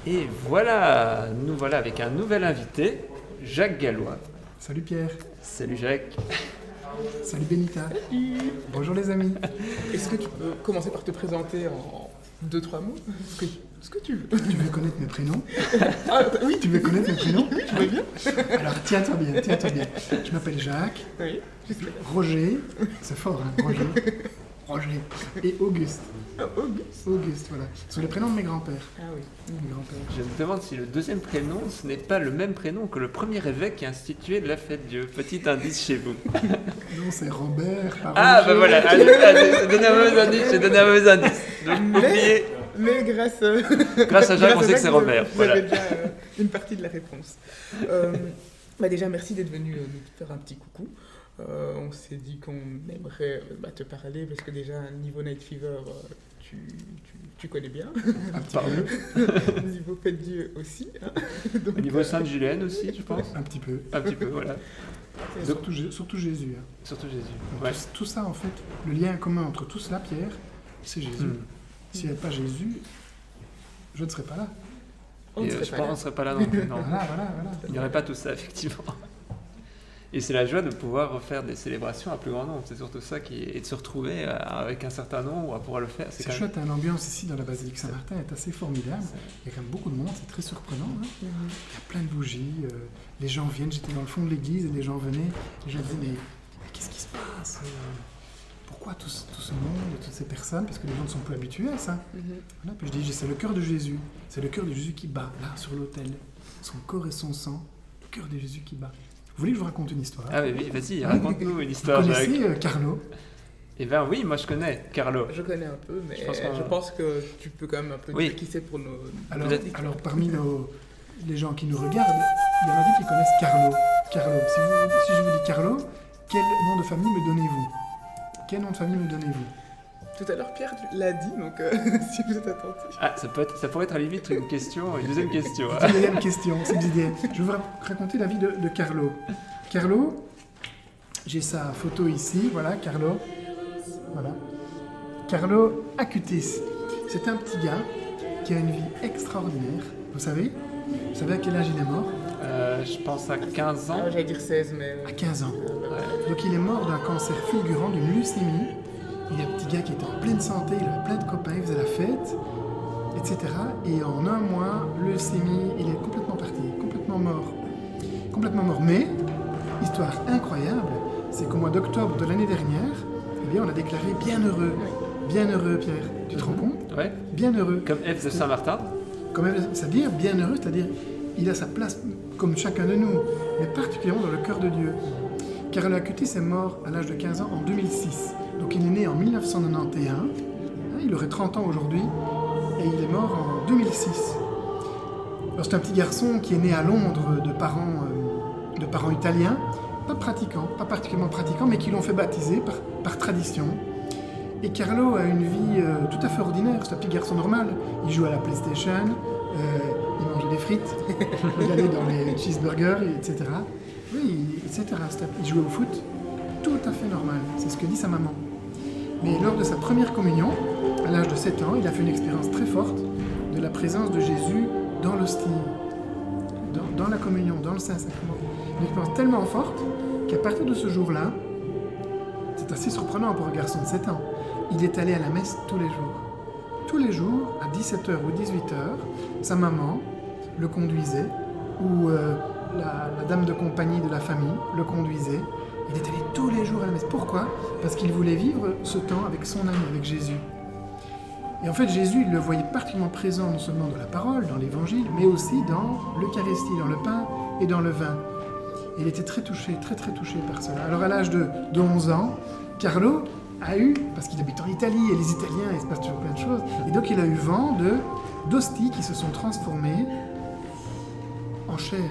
Et voilà, nous voilà avec un nouvel invité, Jacques Gallois. Salut Pierre. Salut Jacques. Salut Benita. Bonjour les amis. Est-ce que tu peux commencer par te présenter en 2-3 mots ce que tu veux. Tu veux connaître mes prénoms? Oui, Tu veux connaître mes prénoms? oui, tu veux bien. Alors tiens-toi bien, tiens-toi bien. Je m'appelle Jacques, Oui, j'espère. Roger, c'est fort hein, Roger, et Auguste. Auguste. Auguste, voilà. Ce sont les prénoms de mes grands-pères. Ah oui. Mes grands-pères. Je me demande si le deuxième prénom, ce n'est pas le même prénom que le premier évêque qui a institué la fête Dieu. Petit indice chez vous. Non, c'est Robert. Pas Ah Roger. bah voilà, allez, j'ai donné un mauvais indice, j'ai donné un mauvais indice. Donc oubliez, Mais grâce grâce à Jacques, on sait que c'est Robert. Vous avez Voilà. déjà une partie de la réponse. Déjà, merci d'être venu nous faire un petit coucou. On s'est dit qu'on aimerait te parler parce que déjà, niveau Night Fever, tu connais bien. Un petit Pardon. peu. Niveau Fête Dieu aussi. Hein. Au niveau Sainte-Julienne aussi, je pense. Un petit peu. Un petit peu, voilà. Surtout Jésus. Hein. Surtout Jésus. Donc, Ouais. tout ça, en fait, le lien commun entre tout cela, Pierre, c'est Jésus. Hmm. S'il n'y avait pas Jésus, je ne serais pas là. On ne Et, serait je pas pense là. qu'on ne serait pas là non plus. Non. Voilà. Il n'y aurait pas tout ça, effectivement. Et c'est la joie de pouvoir refaire des célébrations à plus grand nombre. C'est surtout ça qui est, et de se retrouver avec un certain nombre à pouvoir le faire. C'est quand même- chouette, hein, l'ambiance ici dans la basilique Saint-Martin est assez formidable. Il y a quand même beaucoup de monde, c'est très surprenant. Hein. Il y a plein de bougies, les gens viennent, j'étais dans le fond de l'église et les gens venaient. Les gens disaient, mais qu'est-ce qui se passe pourquoi tout ce monde, toutes ces personnes? Parce que les gens ne sont plus habitués à ça. Voilà, puis je dis, c'est le cœur de Jésus. C'est le cœur de Jésus qui bat, là, sur l'autel. Son corps et son sang, le cœur de Jésus qui bat. Vous voulez que je vous raconte une histoire? Ah oui, vas-y, raconte-nous une Vous histoire, Jacques. connaissez Carlo? Eh bien oui, moi je connais Carlo. Je connais un peu, mais Je je pense pense, qu'on- que tu peux quand même un peu Oui. dire qui c'est pour nos... Peut-être- Alors parmi les gens qui nous regardent, il y en a qui connaissent Carlo. Carlo. Si je vous dis Carlo, quel nom de famille me donnez-vous? Quel nom de famille me donnez-vous? Tout à l'heure, Pierre l'a dit, donc si vous êtes attentifs. Ah, ça pourrait être à la limite une question, une deuxième question. C'est une deuxième question, c'est une idée. Je vais vous raconter la vie de Carlo. Carlo, j'ai sa photo ici, voilà, Carlo. Voilà. Carlo Acutis. C'est un petit gars qui a une vie extraordinaire. Vous savez à quel âge il est mort? Je pense à 15 ans. Ah, j'allais dire 16, mais... À 15 ans. Ouais. Donc il est mort d'un cancer fulgurant, d'une leucémie. Il est un petit gars qui était en pleine santé, il avait plein de copains, il faisait la fête, etc. Et en un mois, leucémie, il est complètement parti, complètement mort. Complètement mort. Mais, histoire incroyable, c'est qu'au mois d'octobre de l'année dernière, eh bien, on a déclaré bienheureux. Bienheureux, Pierre. Tu te rends compte? Ouais. Bienheureux. Comme F de Saint-Martin. Comme même, c'est-à-dire bienheureux, c'est-à-dire il a sa place comme chacun de nous, mais particulièrement dans le cœur de Dieu. Carlo Acutis est mort à l'âge de 15 ans en 2006. Donc il est né en 1991, hein, il aurait 30 ans aujourd'hui, et il est mort en 2006. Alors, c'est un petit garçon qui est né à Londres de parents italiens, pas pratiquants, pas particulièrement pratiquants, mais qui l'ont fait baptiser par tradition. Et Carlo a une vie tout à fait ordinaire, c'est un petit garçon normal. Il joue à la PlayStation, il mange des frites, il allait dans les cheeseburgers, etc. Oui, etc. Il jouait au foot, tout à fait normal, c'est ce que dit sa maman. Mais lors de sa première communion, à l'âge de 7 ans, il a fait une expérience très forte de la présence de Jésus dans l'hostie, dans la communion, dans le Saint-Sacrement. Une expérience tellement forte qu'à partir de ce jour-là, c'est assez surprenant pour un garçon de 7 ans, il est allé à la messe tous les jours. Tous les jours, à 17h ou 18h, sa maman le conduisait, ou la dame de compagnie de la famille le conduisait. Il est allé tous les jours à la messe. Pourquoi? Parce qu'il voulait vivre ce temps avec son ami, avec Jésus. Et en fait, Jésus, il le voyait particulièrement présent non seulement dans la parole, dans l'évangile, mais aussi dans l'Eucharistie, dans le pain et dans le vin. Et il était très touché par cela. Alors à l'âge de 11 ans, Carlo a eu, parce qu'il habite en Italie, et les Italiens, il se passe toujours plein de choses, et donc il a eu vent d'hosties qui se sont transformées en chair.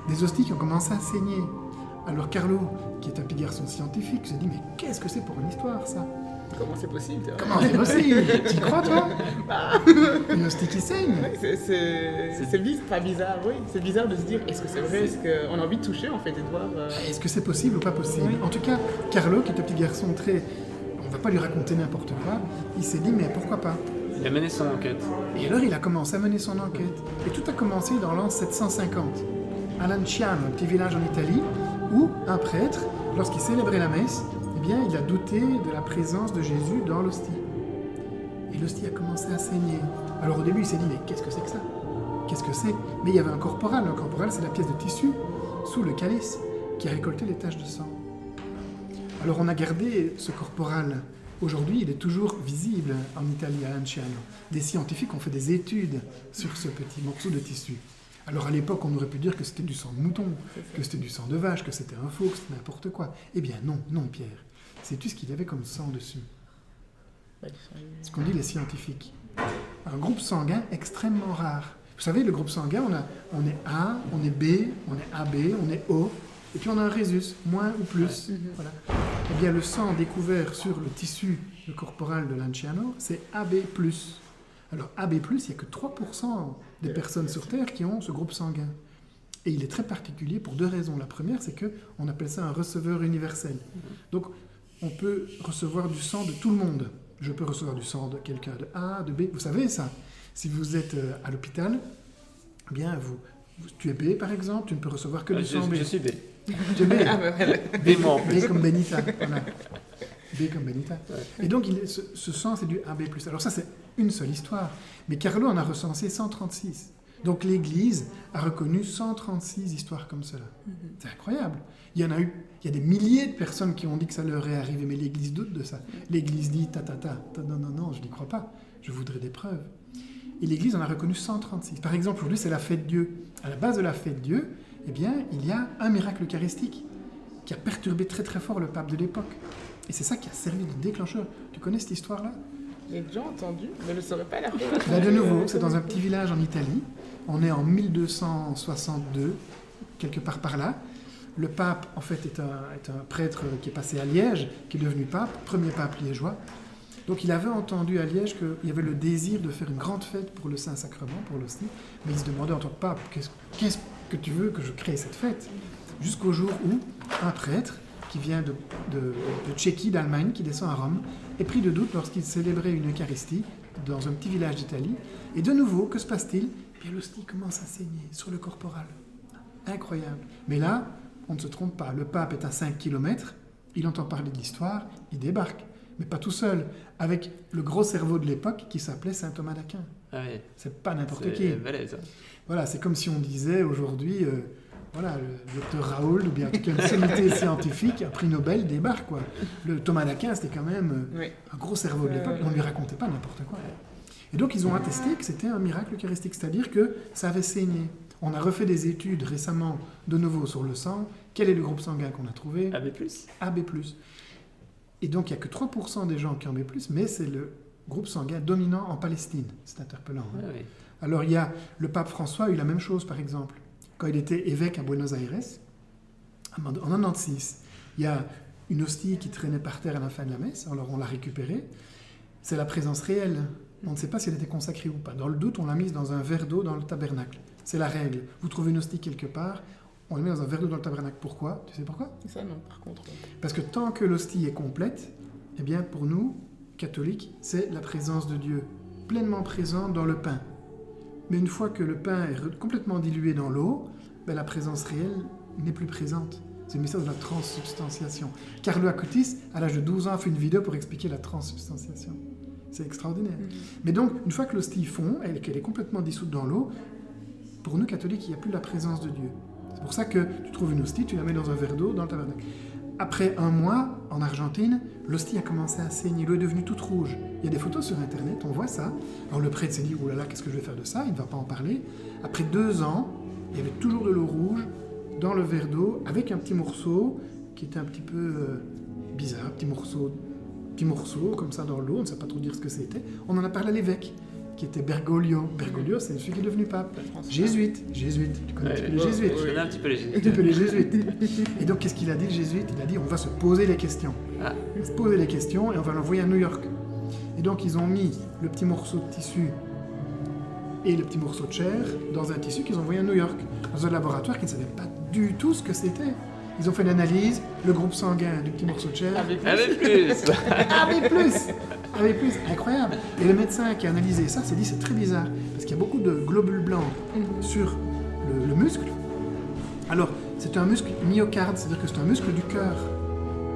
Des hosties qui ont commencé à saigner. Alors Carlo, qui est un petit garçon scientifique, se dit, mais qu'est-ce que c'est pour une histoire, ça? Comment c'est possible, toi? Comment c'est possible? Tu y crois, toi? Une hostie qui saigne? Ouais, pas bizarre, oui. C'est bizarre de se dire, est-ce que c'est vrai? Est-ce qu'on a envie de toucher, en fait, et de voir... Est-ce que c'est possible ou pas possible? Oui. En tout cas, Carlo, qui est un petit garçon très... On ne va pas lui raconter n'importe quoi. Il s'est dit, mais pourquoi pas? Il a mené son enquête. Et alors il a commencé à mener son enquête. Et tout a commencé dans l'an 750, à Lanciano, un petit village en Italie, où un prêtre, lorsqu'il célébrait la messe, eh bien, il a douté de la présence de Jésus dans l'hostie. Et l'hostie a commencé à saigner. Alors au début, il s'est dit, mais qu'est-ce que c'est que ça? Qu'est-ce que c'est? Mais il y avait un corporal. Un corporal, c'est la pièce de tissu sous le calice qui a récolté les taches de sang. Alors on a gardé ce corporal. Aujourd'hui, il est toujours visible en Italie, à Lanciano. Des scientifiques ont fait des études sur ce petit morceau de tissu. Alors à l'époque, on aurait pu dire que c'était du sang de mouton, que c'était du sang de vache, que c'était un faux, que c'était n'importe quoi. Eh bien non, non Pierre. Sais-tu ce qu'il y avait comme sang dessus? Ce qu'on dit les scientifiques. Un groupe sanguin extrêmement rare. Vous savez, le groupe sanguin, on est A, on est B, on est AB, on est O, et puis on a un résus, moins ou plus. Voilà. Eh bien, le sang découvert sur le tissu corporal de Lanciano, c'est AB+. Alors, AB+, il n'y a que 3% des personnes sur Terre qui ont ce groupe sanguin. Et il est très particulier pour deux raisons. La première, c'est qu'on appelle ça un receveur universel. Donc, on peut recevoir du sang de tout le monde. Je peux recevoir du sang de quelqu'un de A, de B. Vous savez ça? Si vous êtes à l'hôpital, eh bien, tu es B, par exemple, tu ne peux recevoir que du sang B. Je suis B. Tu es B. B moi en plus. B comme Benita. Voilà. B comme Benita. Ouais. Et donc, ce sang, c'est du AB+. Alors ça, c'est une seule histoire. Mais Carlo en a recensé 136. Donc l'Église a reconnu 136 histoires comme cela. C'est incroyable. Il y a des milliers de personnes qui ont dit que ça leur est arrivé, mais l'Église doute de ça. L'Église dit non, je n'y crois pas. Je voudrais des preuves. Et l'Église en a reconnu 136. Par exemple, aujourd'hui, c'est la fête Dieu. À la base de la fête Dieu, eh bien, il y a un miracle eucharistique qui a perturbé très très fort le pape de l'époque. Et c'est ça qui a servi de déclencheur. Tu connais cette histoire-là? J'ai déjà entendu, mais je ne saurais pas la faire. Là, de nouveau, c'est dans un petit village en Italie. On est en 1262, quelque part par là. Le pape, en fait, est un prêtre qui est passé à Liège, qui est devenu pape, premier pape liégeois. Donc il avait entendu à Liège qu'il y avait le désir de faire une grande fête pour le Saint-Sacrement, pour l'hostie. Mais il se demandait en tant que pape, qu'est-ce que tu veux que je crée cette fête? Jusqu'au jour où un prêtre qui vient de Tchéquie, d'Allemagne, qui descend à Rome, est pris de doute lorsqu'il célébrait une Eucharistie dans un petit village d'Italie. Et de nouveau, que se passe-t-il? Eh bien, l'hostie commence à saigner sur le corporal. Incroyable. Mais là, on ne se trompe pas. Le pape est à 5 km, il entend parler de l'histoire, il débarque. Mais pas tout seul, avec le gros cerveau de l'époque qui s'appelait saint Thomas d'Aquin. Ah oui. C'est pas n'importe qui. C'est balèze. Voilà, c'est comme si on disait aujourd'hui, voilà, le docteur Raoult, ou bien en tout cas une sommité scientifique, un prix Nobel débarque, quoi. Le Thomas d'Aquin, c'était quand même un gros cerveau de l'époque, on ne lui racontait pas n'importe quoi. Et donc ils ont attesté que c'était un miracle eucharistique, c'est-à-dire que ça avait saigné. On a refait des études récemment, de nouveau, sur le sang. Quel est le groupe sanguin qu'on a trouvé? AB+. AB+. Et donc, il n'y a que 3% des gens qui ont B+, mais c'est le groupe sanguin dominant en Palestine. C'est interpellant. Hein? Ah oui. Alors, il y a le pape François a eu la même chose, par exemple. Quand il était évêque à Buenos Aires, en 96, il y a une hostie qui traînait par terre à la fin de la messe. Alors, on l'a récupérée. C'est la présence réelle. On ne sait pas si elle était consacrée ou pas. Dans le doute, on l'a mise dans un verre d'eau dans le tabernacle. C'est la règle. Vous trouvez une hostie quelque part, on la met dans un verre d'eau dans le tabernacle. Pourquoi? Tu sais pourquoi? Ça, non, par contre. Parce que tant que l'hostie est complète, eh bien, pour nous, catholiques, c'est la présence de Dieu, pleinement présente dans le pain. Mais une fois que le pain est complètement dilué dans l'eau, ben, la présence réelle n'est plus présente. C'est le mystère de la transsubstantiation. Carlo Acutis, à l'âge de 12 ans, a fait une vidéo pour expliquer la transsubstantiation. C'est extraordinaire. Mais donc, une fois que l'hostie fond, et qu'elle est complètement dissoute dans l'eau, pour nous, catholiques, il n'y a plus la présence de Dieu. C'est pour ça que tu trouves une hostie, tu la mets dans un verre d'eau dans le tabernacle. Après un mois, en Argentine, l'hostie a commencé à saigner, l'eau est devenue toute rouge. Il y a des photos sur Internet, on voit ça. Alors le prêtre s'est dit, oh là là, qu'est-ce que je vais faire de ça? Il ne va pas en parler. Après 2 ans, il y avait toujours de l'eau rouge dans le verre d'eau, avec un petit morceau qui était un petit peu bizarre, petit morceau comme ça dans l'eau, on ne sait pas trop dire ce que c'était. On en a parlé à l'évêque, qui était Bergoglio. Bergoglio, c'est celui qui est devenu pape. Jésuite. Tu connais un petit peu les jésuites? Je connais un petit peu les jésuites. Un petit peu les jésuites. Et donc, qu'est-ce qu'il a dit, le jésuite? Il a dit, on va se poser les questions. Ah. On va se poser les questions et on va l'envoyer à New York. Et donc, ils ont mis le petit morceau de tissu et le petit morceau de chair dans un tissu qu'ils ont envoyé à New York, dans un laboratoire qui ne savait pas du tout ce que c'était. Ils ont fait l'analyse, le groupe sanguin du petit morceau de chair. AB+. AB+. avec plus, incroyable. Et le médecin qui a analysé ça s'est dit c'est très bizarre, parce qu'il y a beaucoup de globules blancs sur le muscle. Alors, c'est un muscle myocarde, c'est-à-dire que c'est un muscle du cœur.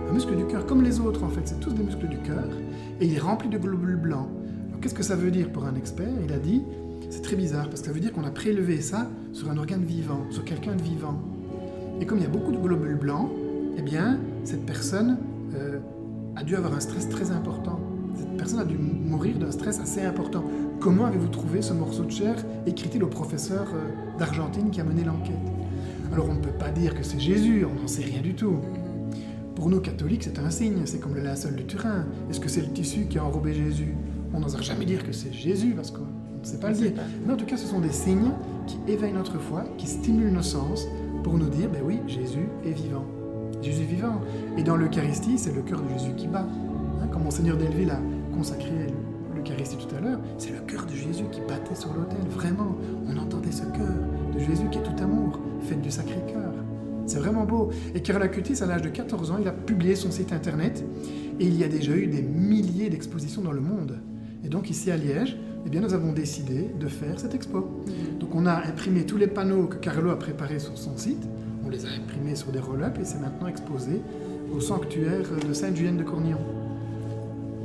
Un muscle du cœur, comme les autres en fait, c'est tous des muscles du cœur, et il est rempli de globules blancs. Alors, qu'est-ce que ça veut dire pour un expert? Il a dit, c'est très bizarre, parce que ça veut dire qu'on a prélevé ça sur un organe vivant, sur quelqu'un de vivant. Et comme il y a beaucoup de globules blancs, eh bien, cette personne a dû avoir un stress très important. Cette personne a dû mourir d'un stress assez important. Comment avez-vous trouvé ce morceau de chair? Écrit-il au professeur d'Argentine qui a mené l'enquête. Alors on ne peut pas dire que c'est Jésus, on n'en sait rien du tout. Pour nous catholiques, c'est un signe, c'est comme le linceul de Turin. Est-ce que c'est le tissu qui a enrobé Jésus? On n'osera jamais dire que c'est Jésus, parce qu'on ne sait pas le dire. Mais en tout cas, ce sont des signes qui éveillent notre foi, qui stimulent nos sens, pour nous dire, ben oui, Jésus est vivant. Jésus est vivant. Et dans l'Eucharistie, c'est le cœur de Jésus qui bat. Comme Monseigneur Delville a consacré l'Eucharistie tout à l'heure, c'est le cœur de Jésus qui battait sur l'autel. Vraiment, on entendait ce cœur de Jésus qui est tout amour, fête du Sacré-Cœur. C'est vraiment beau. Et Carol Acutis, à l'âge de 14 ans, il a publié son site internet et il y a déjà eu des milliers d'expositions dans le monde. Et donc ici à Liège, eh bien, nous avons décidé de faire cette expo. Donc on a imprimé tous les panneaux que Carlo a préparés sur son site, on les a imprimés sur des roll-up et c'est maintenant exposé au sanctuaire de Sainte-Julienne de Cornillon.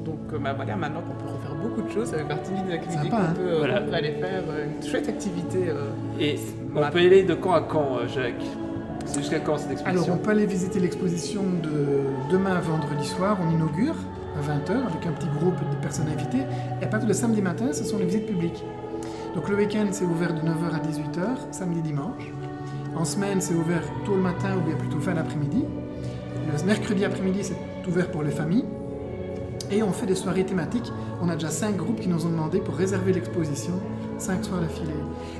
Donc voilà, maintenant qu'on peut refaire beaucoup de choses, ça fait partie d'une activité Sympa, qu'on peut, Voilà. on peut aller faire, une chouette activité. Et on peut y aller de quand à quand, Jacques? C'est jusqu'à quand cette exposition? Alors on peut aller visiter l'exposition de demain vendredi soir, on inaugure à 20h avec un petit groupe de personnes invitées. Et à partir de samedi matin, ce sont les visites publiques. Donc le week-end, c'est ouvert de 9h à 18h, samedi, dimanche. En semaine, c'est ouvert tôt le matin ou bien plutôt fin l'après-midi. Le mercredi après-midi, c'est ouvert pour les familles. Et on fait des soirées thématiques. On a déjà 5 groupes qui nous ont demandé pour réserver l'exposition, 5 soirs d'affilée.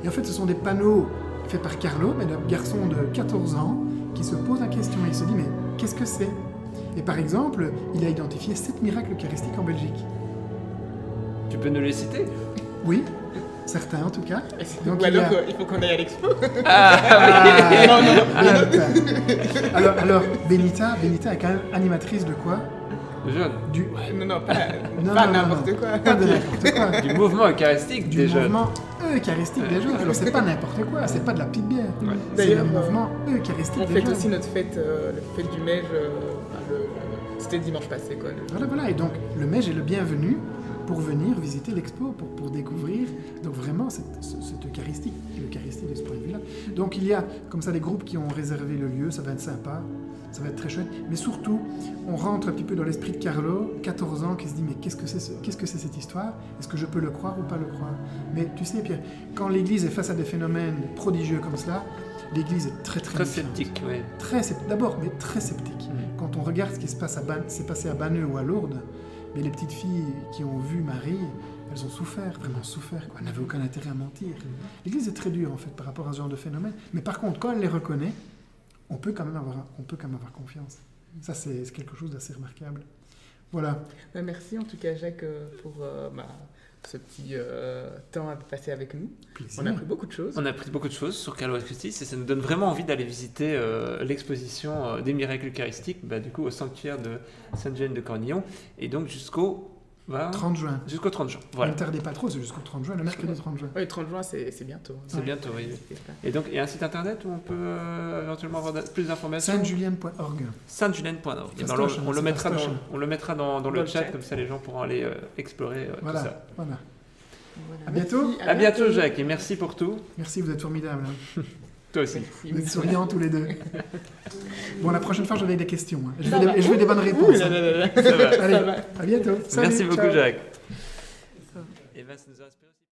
Et en fait, ce sont des panneaux faits par Carlo, un garçon de 14 ans, qui se pose la question et il se dit, mais qu'est-ce que c'est? Et par exemple, il a identifié 7 miracles eucharistiques en Belgique. Tu peux nous les citer? Oui, certains en tout cas. Donc, Ou alors, il y a- il faut qu'on aille à l'expo. Alors, Benita est quand même animatrice de quoi? Jeune. Non, pas Non, pas non, n'importe non. quoi. Pas de n'importe quoi. Du mouvement eucharistique Du des jeunes. mouvement eucharistique des jeunes. Alors c'est pas n'importe quoi, c'est pas de la petite bière. Ouais. C'est D'ailleurs, le mouvement eucharistique On des fête jeunes. aussi notre fête, la fête du Mège, c'était dimanche passé, quoi. Voilà. Et donc le Mège est le bienvenu pour venir visiter l'expo, pour découvrir. Donc vraiment cette Eucharistie de ce point de vue-là. Donc il y a comme ça des groupes qui ont réservé le lieu, ça va être sympa. Ça va être très chouette. Mais surtout, on rentre un petit peu dans l'esprit de Carlo, 14 ans, qui se dit mais qu'est-ce que c'est cette histoire? Est-ce que je peux le croire ou pas le croire? Mais tu sais, Pierre, quand l'Église est face à des phénomènes prodigieux comme cela, l'Église est très Très méfiante. sceptique, oui. D'abord, mais très sceptique. Quand on regarde ce qui s'est passé à Banneux ou à Lourdes, mais les petites filles qui ont vu Marie, elles ont souffert, vraiment souffert, quoi. Elles n'avaient aucun intérêt à mentir. L'Église est très dure en fait par rapport à ce genre de phénomène. Mais par contre, quand elle les reconnaît, on peut quand même avoir confiance. Ça, c'est quelque chose d'assez remarquable. Voilà. Merci en tout cas, Jacques, pour ce petit temps à passer avec nous. Plaisir. On a appris beaucoup de choses. On a appris beaucoup de choses sur Carlo Acutis et ça nous donne vraiment envie d'aller visiter l'exposition des miracles eucharistiques, du coup au sanctuaire de Sainte-Julienne de Cornillon, et donc jusqu'au 30 juin. Jusqu'au 30 juin. Voilà. Ne tardez pas trop, c'est jusqu'au 30 juin, le mercredi 30 juin. Oui, 30 juin, c'est bientôt. C'est bientôt, oui. Et donc, il y a un site internet où on peut éventuellement avoir plus d'informations. Sainte-Julienne.org. Sainte-Julienne.org. Fastoche, On le mettra fastoche. on le mettra dans le chat, comme ça les gens pourront aller explorer tout ça. Voilà. À bientôt. À bientôt, Jacques, et merci pour tout. Merci, vous êtes formidables. Toi aussi. Merci. Vous êtes souriants tous les deux. Bon, la prochaine fois, j'aurai des questions. Hein. Je Ça va. veux des bonnes réponses. Ouh là là là là. Ça va. Allez, Ça va. à bientôt. Salut, Merci beaucoup, ciao. Jacques. Et ben, ça nous a inspiré aussi.